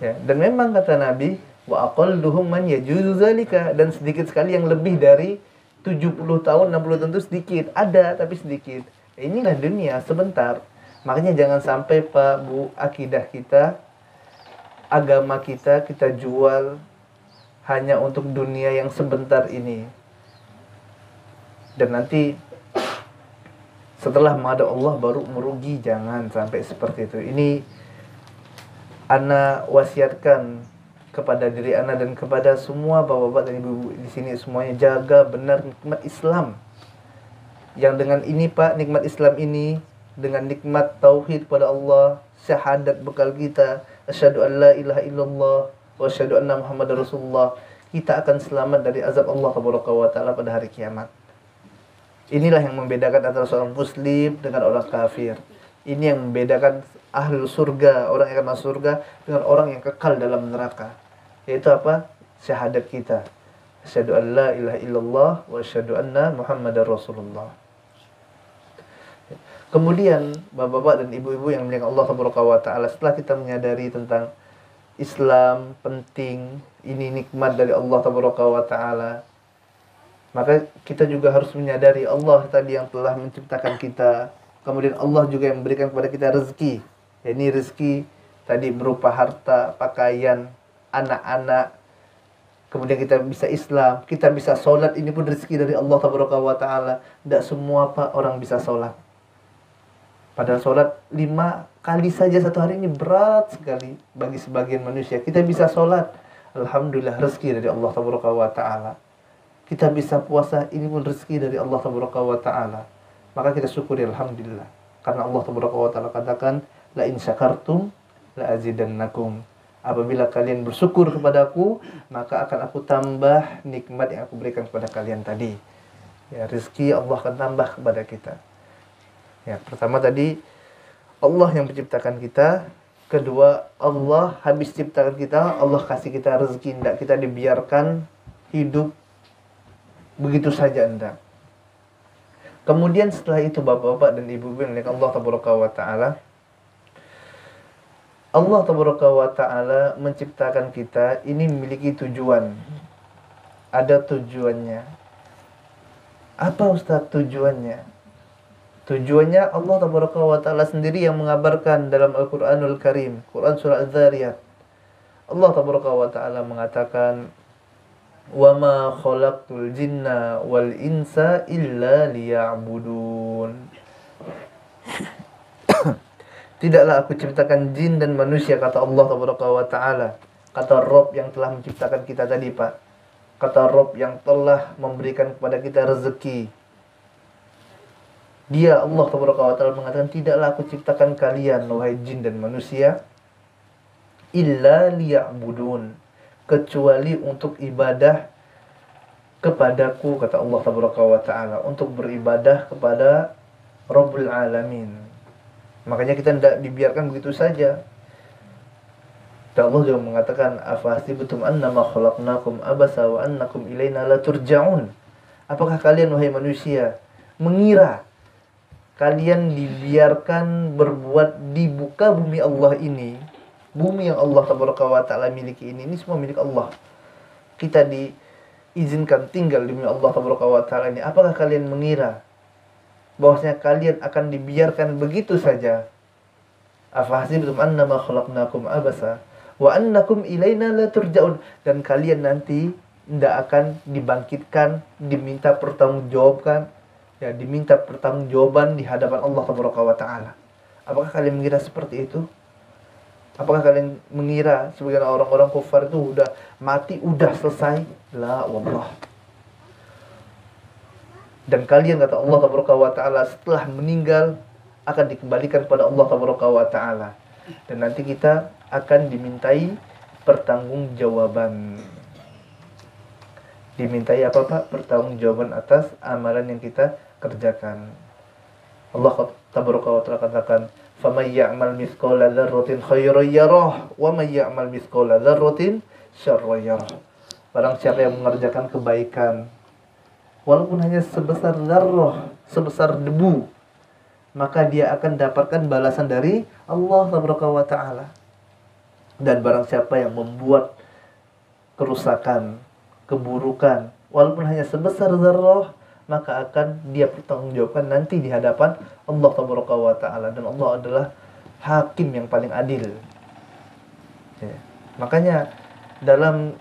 Ya, dan memang kata Nabi, wa aqalluhum man yajuzu zalika, dan sedikit sekali yang lebih dari 70 tahun, 60 tahun itu sedikit. Ada tapi sedikit. Inilah dunia sebentar. Makanya jangan sampai Pak Bu, akidah kita, agama kita jual hanya untuk dunia yang sebentar ini. Dan nanti setelah menghadap Allah baru merugi. Jangan sampai seperti itu. Ini ana wasiatkan kepada diri ana dan kepada semua bapak-bapak dan ibu-ibu di sini semuanya, jaga benar nikmat Islam. Yang dengan ini Pak, nikmat Islam ini, dengan nikmat tauhid kepada Allah, syahadat bekal kita, asyhadu an la ilaha illallah wa asyhadu anna muhammadar rasulullah, kita akan selamat dari azab Allah Taala pada hari kiamat. Inilah yang membedakan antara seorang muslim dengan orang kafir. Ini yang membedakan ahlul surga, orang yang akan masuk surga, dengan orang yang kekal dalam neraka. Yaitu apa? Syahadat kita. Asyhadu an la ilaha illallah wa asyhadu anna muhammadar rasulullah. Kemudian bapak-bapak dan ibu-ibu yang dimuliakan Allah Taala, setelah kita menyadari tentang Islam penting, ini nikmat dari Allah Taala, maka kita juga harus menyadari Allah tadi yang telah menciptakan kita. Kemudian Allah juga yang memberikan kepada kita rezeki. Ini rezeki tadi berupa harta, pakaian, anak-anak. Kemudian kita bisa Islam, kita bisa sholat, ini pun rezeki dari Allah Taala. Tidak semua Pak orang bisa sholat. Padahal sholat 5 kali saja satu hari ini berat sekali bagi sebagian manusia. Kita bisa sholat, alhamdulillah rezeki dari Allah Taala. Kita bisa puasa, ini pun rezeki dari Allah Taala. Maka kita syukuri alhamdulillah. Karena Allah Taala katakan, la in syakartum la azidannakum. Apabila kalian bersyukur kepadaku, maka akan aku tambah nikmat yang aku berikan kepada kalian tadi. Ya, rezeki Allah akan tambah kepada kita. Ya, pertama tadi Allah yang menciptakan kita. Kedua, Allah habis ciptakan kita, Allah kasih kita rezeki. Tidak kita dibiarkan hidup begitu saja, enggak. Kemudian setelah itu bapak-bapak dan ibu-ibu yang dimuliakan Allah Taala, Allah Taala menciptakan kita ini memiliki tujuan. Ada tujuannya. Apa Ustaz tujuannya? Tujuannya Allah Taala sendiri yang mengabarkan dalam Al-Quranul Karim, Quran Surah Az-Zariyat. Allah Taala mengatakan, wa ma khalaqtul jinna wal insa illa liya'budun. Tidaklah aku ciptakan jin dan manusia, kata Allah Taala. Kata Rabb yang telah menciptakan kita tadi Pak. Kata Rabb yang telah memberikan kepada kita rezeki. Dia Allah Taala mengatakan, tidaklah aku ciptakan kalian wahai jin dan manusia illa liya'budun, kecuali untuk ibadah kepadaku, kata Allah Taala, untuk beribadah kepada Rabbul Alamin. Makanya kita tidak dibiarkan begitu saja. Dan Allah juga mengatakan, afahasibtum annama khalaqnakum abasa wa annakum ilaina la turja'un. Apakah kalian wahai manusia mengira kalian dibiarkan berbuat di muka bumi Allah ini, bumi yang Allah Taala miliki ini semua milik Allah. Kita diizinkan tinggal di bumi Allah Taala ini. Apakah kalian mengira bahwasanya kalian akan dibiarkan begitu saja? Afahasibtum annama khalaqnakum abasa wa annakum ilaina la turja'un, dan kalian nanti tidak akan dibangkitkan, diminta pertanggungjawabkan, ya, diminta pertanggungjawaban di hadapan Allah Taala. Apakah kalian mengira seperti itu? Apakah kalian mengira sebagian orang-orang kufar itu udah mati, udah selesai? La wallah. Dan kalian, kata Allah Taala, setelah meninggal akan dikembalikan kepada Allah Taala. Dan nanti kita akan dimintai pertanggungjawaban. Dimintai apa Pak? Pertanggungjawaban atas amalan yang kita kerjakan. Allah Taala katakan, "Faman ya'mal mithqala dzarratin khairan yarah, wa man ya'mal mithqala dzarratin syarran yarah." Barang siapa yang mengerjakan kebaikan walaupun hanya sebesar dzarrah, sebesar debu, maka dia akan dapatkan balasan dari Allah Taala. Dan barang siapa yang membuat kerusakan, keburukan, walaupun hanya sebesar zarrah, maka akan dia pertanggungjawabkan nanti di hadapan Allah Taala, dan Allah adalah hakim yang paling adil. Ya. Makanya dalam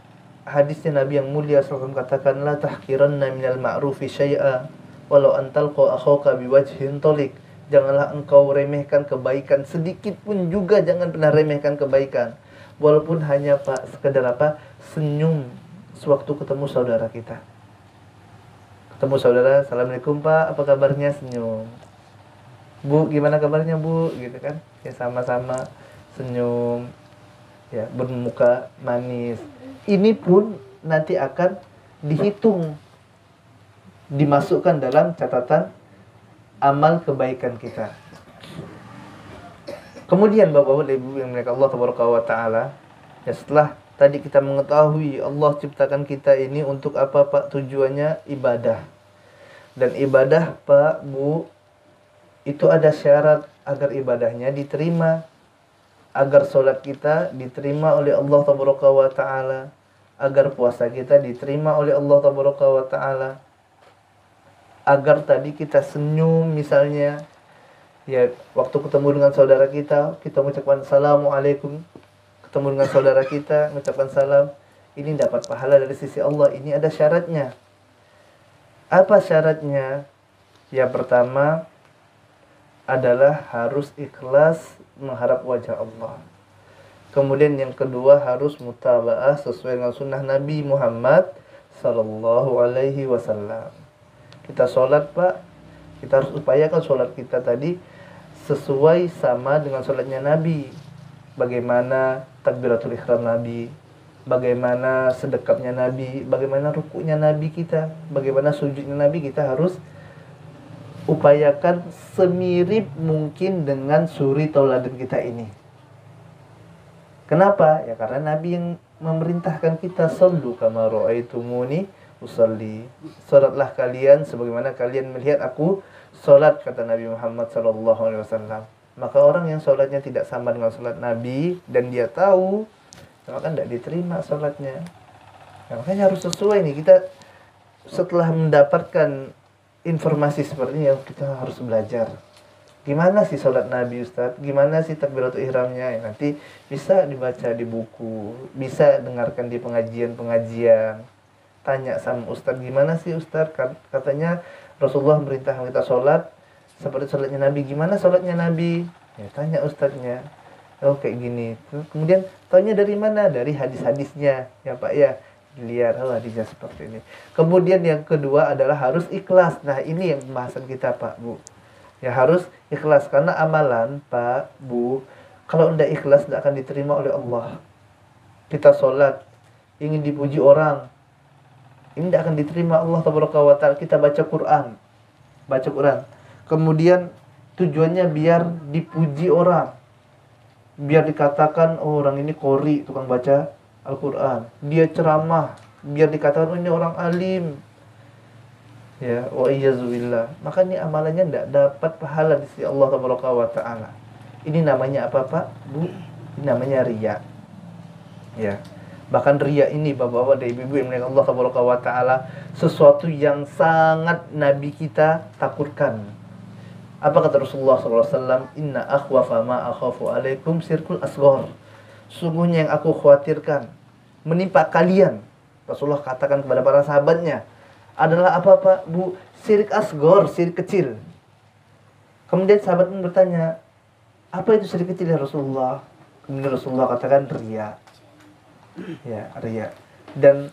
hadisnya Nabi yang mulia SAW katakan, la tahkiranna minal ma'rufi syai'a walau antalqa akhaka biwajhin talik. Janganlah engkau remehkan kebaikan sedikit pun juga, jangan pernah remehkan kebaikan. Walaupun hanya sekedar senyum sewaktu ketemu saudara kita. Ketemu saudara, assalamualaikum Pak, apa kabarnya, senyum. Bu, gimana kabarnya Bu, gitu kan? Ya sama-sama senyum, ya bermuka manis. Ini pun nanti akan dihitung, dimasukkan dalam catatan amal kebaikan kita. Kemudian Bapak-bapak dan Ibu yang dimuliakan Allah Taala, ya setelah tadi kita mengetahui Allah ciptakan kita ini untuk apa Pak? Tujuannya ibadah. Dan ibadah Pak, Bu, itu ada syarat agar ibadahnya diterima, agar sholat kita diterima oleh Allah Taala, agar puasa kita diterima oleh Allah Taala, agar tadi kita senyum misalnya, ya waktu ketemu dengan saudara kita mengucapkan assalamualaikum, ketemu dengan saudara kita mengucapkan salam, ini dapat pahala dari sisi Allah. Ini ada syaratnya. Apa syaratnya? Yang pertama adalah harus ikhlas mengharap wajah Allah. Kemudian yang kedua harus mutaba'ah sesuai dengan sunnah Nabi Muhammad sallallahu alaihi wasallam. Kita sholat Pak, kita harus upayakan sholat kita tadi sesuai sama dengan sholatnya Nabi. Bagaimana takbiratul ihram Nabi, bagaimana sedekapnya Nabi, bagaimana rukuknya Nabi kita, bagaimana sujudnya Nabi, kita harus upayakan semirip mungkin dengan suri tauladan kita ini. Kenapa? Ya karena Nabi yang memerintahkan kita, sallu kama ra'aitumuni usalli. Salatlah kalian sebagaimana kalian melihat aku salat, kata Nabi Muhammad SAW. Maka orang yang salatnya tidak sama dengan salat Nabi dan dia tahu, maka tidak diterima salatnya. Nah, makanya harus sesuai nih. Kita setelah mendapatkan informasi seperti ini, kita harus belajar. Gimana sih sholat Nabi Ustadz? Gimana sih takbiratul ihramnya? Ya, nanti bisa dibaca di buku, bisa dengarkan di pengajian-pengajian. Tanya sama Ustadz, gimana sih Ustadz? Katanya Rasulullah merintahkan kita sholat seperti sholatnya Nabi. Gimana sholatnya Nabi? Ya tanya Ustadznya. Oh kayak gini. Kemudian tanya dari mana? Dari hadis-hadisnya. Ya Pak ya. Dilihat, oh hadisnya seperti ini. Kemudian yang kedua adalah harus ikhlas. Nah ini yang pembahasan kita Pak Bu. Ya harus ikhlas, karena amalan Pak Bu, kalau tidak ikhlas tidak akan diterima oleh Allah. Kita sholat ingin dipuji orang, ini tidak akan diterima Allah Taala. Kita baca Quran, kemudian tujuannya biar dipuji orang, biar dikatakan oh, orang ini qori, tukang baca Al-Quran. Dia ceramah biar dikatakan oh, ini orang alim. Ya, wa iyyazubillah. Maka ini amalannya tidak dapat pahala di sisi Allah Taala. Ini namanya apa Pak Bu? Ini namanya riya. Ya. Bahkan riya ini Bapak-bapak dan Ibu-ibu yang dimuliakan Allah Taala, sesuatu yang sangat Nabi kita takutkan. Apa kata Rasulullah SAW? Inna akhwafa ma akhafu alaikum sirkul asghar. Sungguhnya yang aku khawatirkan menimpa kalian, Rasulullah katakan kepada para sahabatnya, adalah apa Pak Bu? Syirik asghar, syirik kecil. Kemudian sahabat pun bertanya, apa itu syirik kecil ya Rasulullah? Kemudian Rasulullah katakan riya. Ya, riya. Dan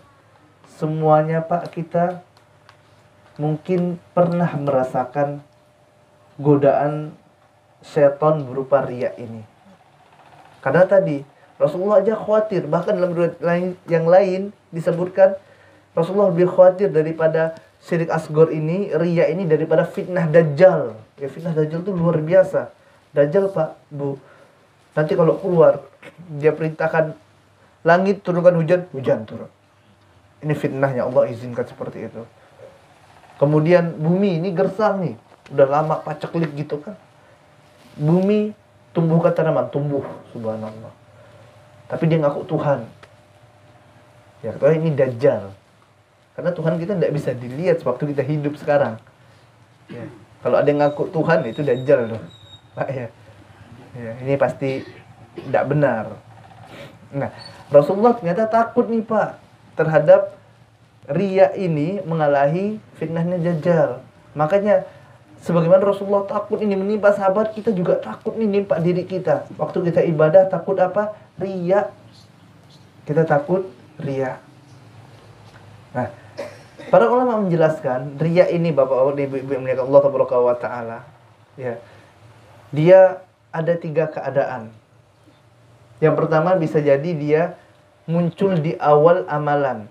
semuanya Pak, kita mungkin pernah merasakan godaan setan berupa riya ini. Karena tadi Rasulullah aja khawatir, bahkan dalam riwayat yang lain disebutkan Rasulullah lebih khawatir daripada syirik asghar ini, riya ini, daripada fitnah Dajjal. Ya, fitnah Dajjal itu luar biasa. Dajjal Pak Bu, nanti kalau keluar dia perintahkan langit turunkan hujan, hujan turun. Ini fitnahnya, Allah izinkan seperti itu. Kemudian bumi ini gersang nih, udah lama paceklik gitu kan. Bumi tumbuhkan tanaman, tumbuh, subhanallah. tapi dia ngaku Tuhan. Ya, kalau ini Dajjal. Karena Tuhan kita tidak bisa dilihat waktu kita hidup sekarang. Ya. Kalau ada yang ngaku Tuhan, itu Dajjal loh, Pak ya. Ya, ini pasti tidak benar. Nah, Rasulullah ternyata takut nih Pak terhadap riya ini mengalahi fitnahnya Dajjal. Makanya sebagaimana Rasulullah takut ini menimpa sahabat, kita juga takut nih menimpa diri kita. Waktu kita ibadah takut apa? Riya. Kita takut riya. Nah, para ulama menjelaskan riya ini Bapak Ibu yang muliakan Allah Subhanahu wa taala. Ya. Dia ada 3 keadaan. Yang pertama bisa jadi dia muncul di awal amalan.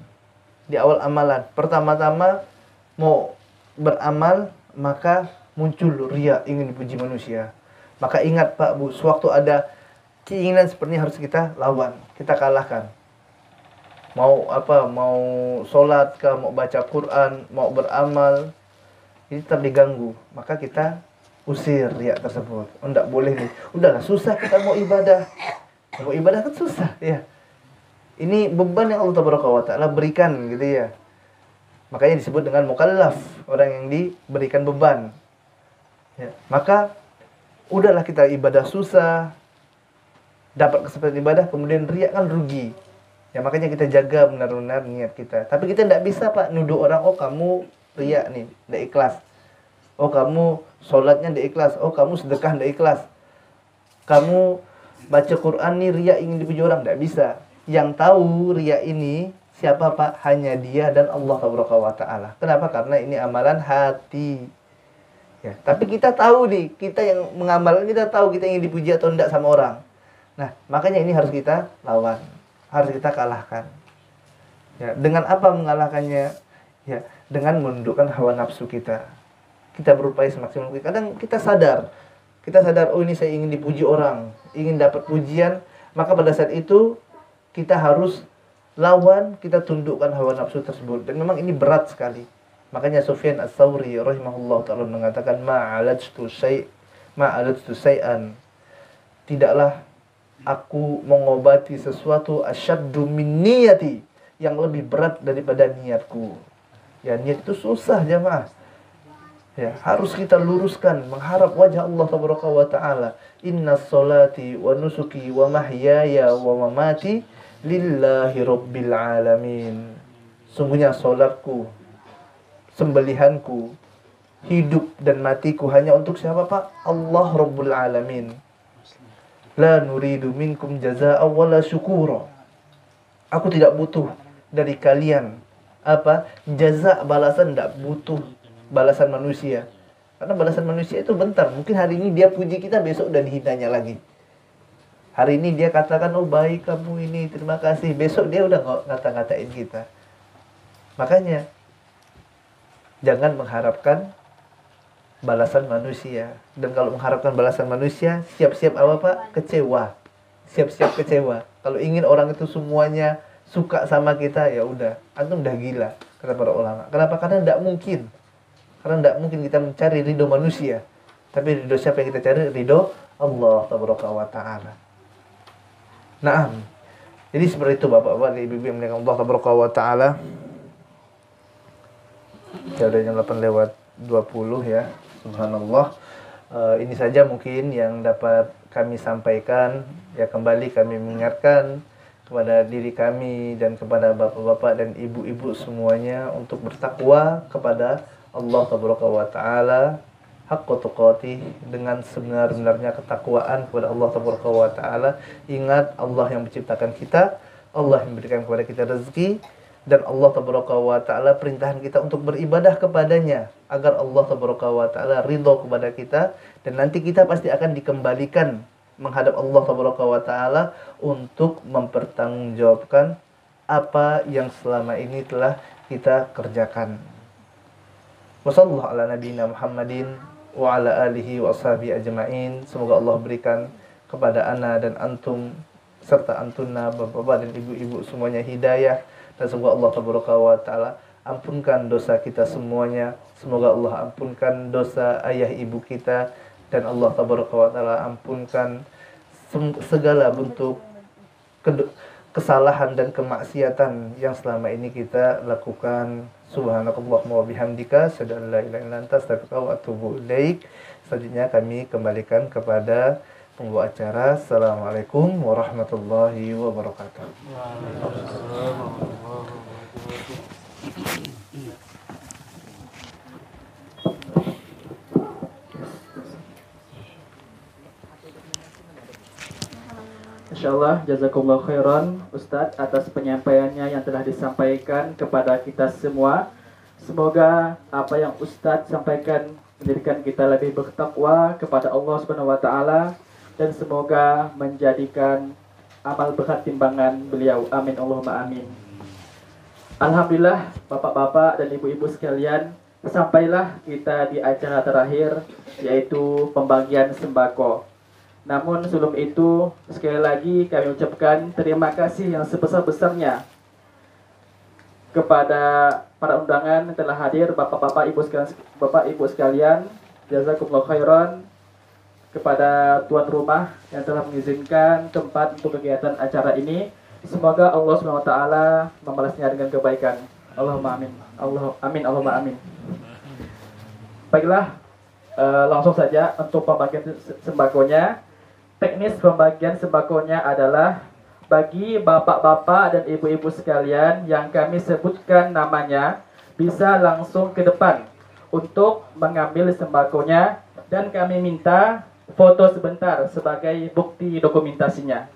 Di awal amalan. Pertama-tama mau beramal, maka muncul riya, ingin dipuji manusia. Maka ingat Pak Bu, sewaktu ada keinginan seperti ini harus kita lawan, kita kalahkan. Mau apa, mau sholat kah, mau baca Quran, mau beramal, ini tetap diganggu. Maka kita usir riya tersebut. Oh, enggak boleh nih. Udahlah, susah kita mau ibadah. Mau ibadah kan susah, ya. Ini beban yang Allah Taala berikan gitu ya. Makanya disebut dengan mukallaf, orang yang diberikan beban. Ya, maka udahlah kita ibadah susah, dapat kesempatan ibadah, kemudian riya kan rugi. Ya makanya kita jaga benar-benar niat kita. Tapi kita tidak bisa Pak nuduh orang, oh kamu riya nih, tidak ikhlas. Oh kamu sholatnya tidak ikhlas. Oh kamu sedekah tidak ikhlas. Kamu baca Quran nih riya ingin dipuji orang, tidak bisa. Yang tahu riya ini siapa Pak? Hanya dia dan Allah Taala. Kenapa? Karena ini amalan hati. Ya, tapi kita tahu nih, kita yang mengamalkan kita tahu kita ingin dipuji atau tidak sama orang. Nah, makanya ini harus kita lawan, harus kita kalahkan. Ya, dengan apa mengalahkannya? Ya, dengan menundukkan hawa nafsu kita. Kita berupaya semaksimal mungkin. Kadang kita sadar, oh ini saya ingin dipuji orang, ingin dapat pujian, maka pada saat itu kita harus lawan, kita tundukkan hawa nafsu tersebut. Dan memang ini berat sekali. Makanya Sufyan Ats-Tsauri rahimahullah ta'ala mengatakan ma'alajtu syai'an. Tidaklah aku mengobati sesuatu asyaddu min niyati, yang lebih berat daripada niatku. Ya, niat itu susah jemaah. Ya, harus kita luruskan mengharap wajah Allah Subhanahu wa taala. Innas sholati wa nusuki wa mahyaya wa mamati lillahi rabbil alamin. Sungguhnya salatku, sembelihanku, hidup dan matiku hanya untuk siapa Pak? Allah Rabbul Alamin. La nuridu minkum jazaa'a wala syukura. Aku tidak butuh dari kalian apa? Jaza, balasan, tidak butuh balasan manusia. Karena balasan manusia itu bentar. Mungkin hari ini dia puji kita, besok udah dihinanya lagi. Hari ini dia katakan, oh baik kamu ini, terima kasih. Besok dia udah ngata-ngatain kita. Makanya jangan mengharapkan balasan manusia. Dan kalau mengharapkan balasan manusia, siap-siap apa Pak? Kecewa. Siap-siap kecewa. Kalau ingin orang itu semuanya suka sama kita, ya udah, antum udah gila, kata para ulama. Kenapa? Karena tidak mungkin. Karena tidak mungkin kita mencari ridho manusia. Tapi ridho siapa yang kita cari? Ridho Allah Taala. Naam. Jadi seperti itu Bapak-bapak, Ibu-ibu yang muliakan Allah Taala. Ya udah jam 8:20 ya. Subhanallah. Ini saja mungkin yang dapat kami sampaikan. Ya, kembali kami mengingatkan kepada diri kami dan kepada bapak-bapak dan ibu-ibu semuanya untuk bertakwa kepada Allah Taala haqqa tuqatih, dengan sebenar-benarnya ketakwaan kepada Allah Taala. Ingat, Allah yang menciptakan kita, Allah yang memberikan kepada kita rezeki, dan Allah Taala perintahkan kita untuk beribadah kepadanya agar Allah Taala ridho kepada kita, dan nanti kita pasti akan dikembalikan menghadap Allah Taala untuk mempertanggungjawabkan apa yang selama ini telah kita kerjakan. Wassallallahu ala nabiyina Muhammadin wa ala alihi wa ashabihi ajma'in. Semoga Allah berikan kepada ana dan antum serta antuna, bapak-bapak dan ibu-ibu semuanya hidayah, dan semoga Allah Taala ampunkan dosa kita semuanya. Semoga Allah ampunkan dosa ayah ibu kita, dan Allah Taala ampunkan segala bentuk kesalahan dan kemaksiatan yang selama ini kita lakukan. Subhanakallahumma wa bihamdika, asyhadu an la ilaha illa anta, astaghfiruka wa atubu ilaik. Selanjutnya kami kembalikan kepada pembawa acara. Assalamualaikum warahmatullahi wabarakatuh. Insyaallah, jazakumullah khairan Ustadz atas penyampaiannya yang telah disampaikan kepada kita semua. Semoga apa yang Ustadz sampaikan menjadikan kita lebih bertakwa kepada Allah Subhanahu wa taala, dan semoga menjadikan amal berat timbangan beliau. Amin Allahumma amin. Alhamdulillah, bapak-bapak dan ibu-ibu sekalian, sampailah kita di acara terakhir, yaitu pembagian sembako. Namun sebelum itu, sekali lagi kami ucapkan terima kasih yang sebesar-besarnya kepada para undangan yang telah hadir, bapak-bapak ibu sekalian, jazakumullah khairan, kepada tuan rumah yang telah mengizinkan tempat untuk kegiatan acara ini. Semoga Allah SWT membalasnya dengan kebaikan. Allahumma amin. Allahumma amin. Baiklah, langsung saja untuk pembagian sembakonya. Teknis pembagian sembakonya adalah bagi bapak-bapak dan ibu-ibu sekalian yang kami sebutkan namanya bisa langsung ke depan untuk mengambil sembakonya, dan kami minta foto sebentar sebagai bukti dokumentasinya.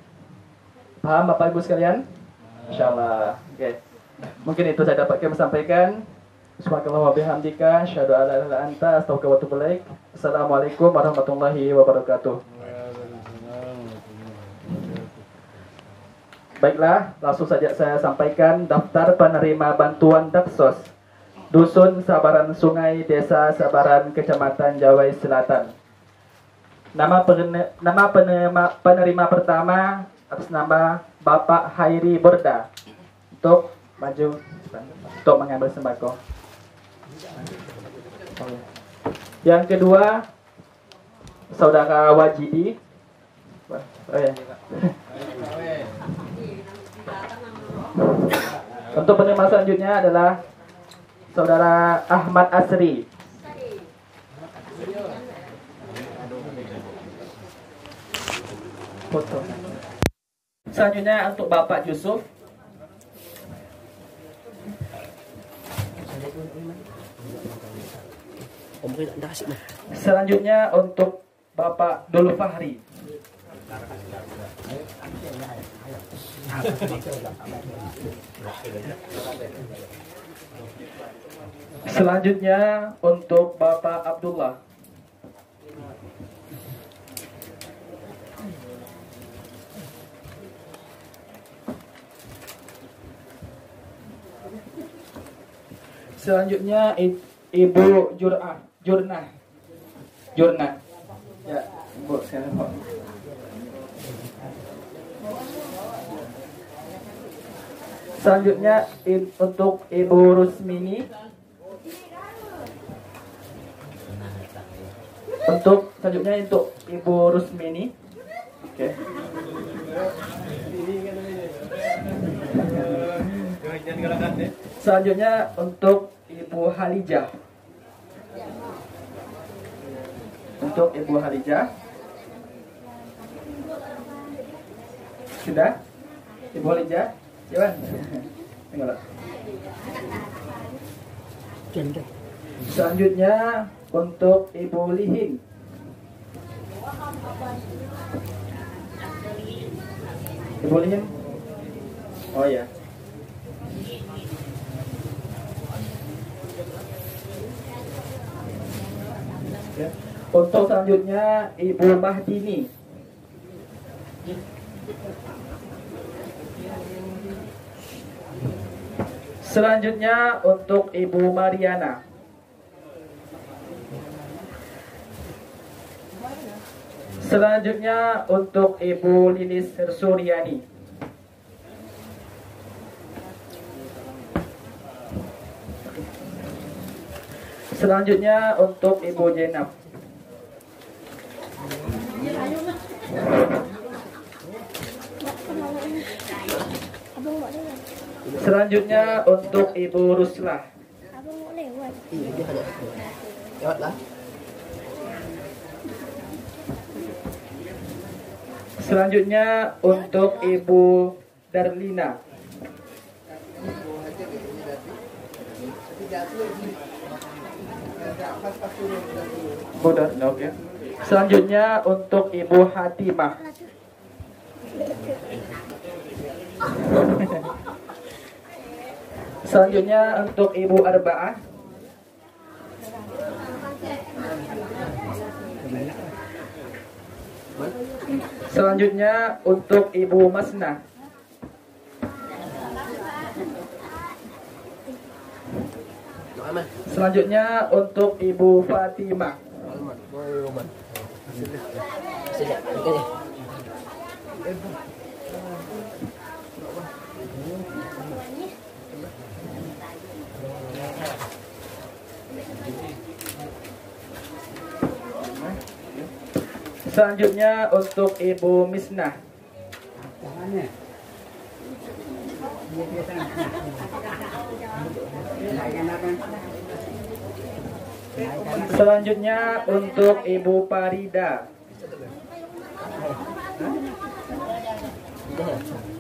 Paham Bapak Ibu sekalian? Insyaallah. Oke. Mungkin itu saya dapat kami sampaikan. Subhanallah wa bihamdika, asyhadu an la ilaha illa anta, astaghfiruka wa atubu ilaik. Assalamualaikum warahmatullahi wabarakatuh. Baiklah, langsung saja saya sampaikan daftar penerima bantuan Daksos Dusun Sabaran Sungai, Desa Sabaran, Kecamatan Jawai Selatan. Nama penerima pertama atas nama Bapak Hairi Borda untuk maju untuk mengambil sembako. Yang kedua, Saudara Wajidi. Oh ya. Untuk penerima selanjutnya adalah Saudara Ahmad Asri. Foto. Selanjutnya untuk Bapak Yusuf. Selanjutnya untuk Bapak Dul Fahri. Selanjutnya untuk Bapak Abdullah. Selanjutnya Ibu Jurnah. Ya, Ibu silakan. Selanjutnya untuk Ibu Rusmini. Selanjutnya untuk Ibu Rusmini. Oke. Selanjutnya untuk Ibu Halijah. Sudah? Ibu Halijah? Jalan. Selanjutnya untuk Ibu Lihing. Ibu Lihing? Oh ya. Untuk selanjutnya Ibu Mahdini. Selanjutnya untuk Ibu Mariana. Selanjutnya untuk Ibu Lilis Suryani. Selanjutnya untuk Ibu Jenab. Abang mau lewat. Selanjutnya untuk Ibu Ruslah. Abang mau lewat. Iya, dia ada. Lewatlah. Selanjutnya untuk Ibu Darlina. Bu Darlina, oke. Selanjutnya untuk Ibu Hatimah. Selanjutnya untuk Ibu Arba'ah. Selanjutnya untuk Ibu Masna. Aman. Selanjutnya untuk Ibu Fatimah. Aman. Aman. Sejak ini. Selanjutnya untuk Ibu Misnah. Selanjutnya untuk Ibu Parida. Dah.